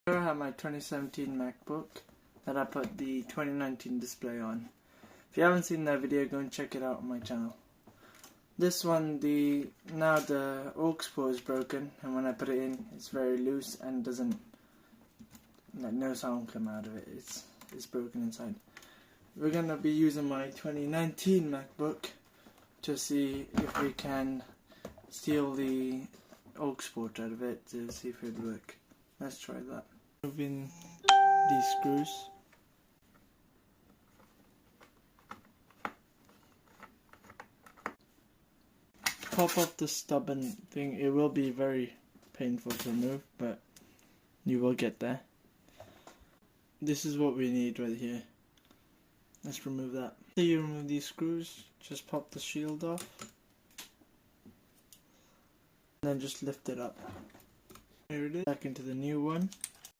Here I have my 2017 MacBook that I put the 2019 display on. If you haven't seen that video, go and check it out on my channel. This one, now the aux port is broken, and when I put it in, it's very loose and doesn't, no sound come out of it. It's broken inside. We're gonna be using my 2019 MacBook to see if we can steal the aux port out of it to see if it would work. Let's try that. Move in these screws. Pop off the stubborn thing. It will be very painful to remove, but you will get there. This is what we need right here. Let's remove that. After you remove these screws, just pop the shield off. And then just lift it up. Here it is. Back into the new one.